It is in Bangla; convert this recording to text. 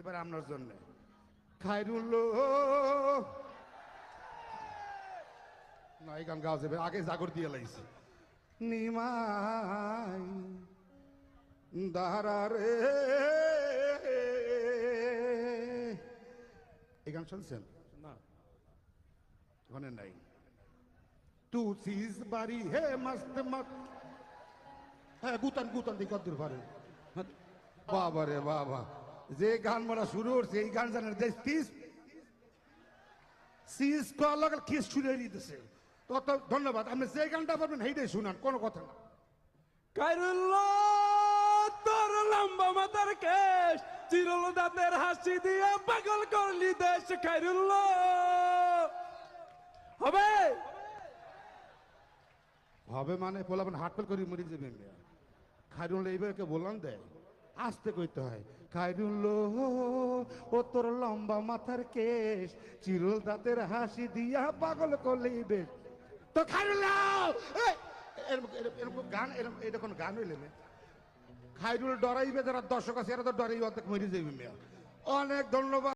এবার আপনার জন্য খায়রুল না এই গান গাওয়া যাবে আগে জাগর দিয়ে লাইছে নিমাই দারারে এই গান শুনছেন না ওখানে নাই তু চিজ বাড়ি হে মস্ত মত হ্যাঁ গুতান গুতান দি কদ্দুর পারে বাবা রে বাবা যে গান বলা শুরু করছে এই গান জানেন দেশ তিস সিজ কল কিস ছুড়ে দিতেছে তত ধন্যবাদ আপনি যে গানটা পারবেন সেইটাই শুনান কোনো কথা না খায়রুল্লাহ তোর লম্বা মাথার কেশ চিরল দাঁতের হাসি দিয়ে পাগল করলি দেশ খায়রুল্লাহ হবে হবে মানে পোলাবেন হাটপেল করে মরে যাবে মেয়া খায়রুল এইভাবে বললাম দেয় আসতে কইতে হয় খায়রুল ও তোর লম্বা মাথার কেশ চিরল দাঁতের হাসি দিয়া পাগল করলেই বেশ তো খায়রুল এরকম গান এরকম এটা কোন গান হইলে না খায়রুল ডরাইবে যারা দর্শক আছে এরা তো ডরাই অর্ধেক মরে যাবে মেয়া অনেক ধন্যবাদ।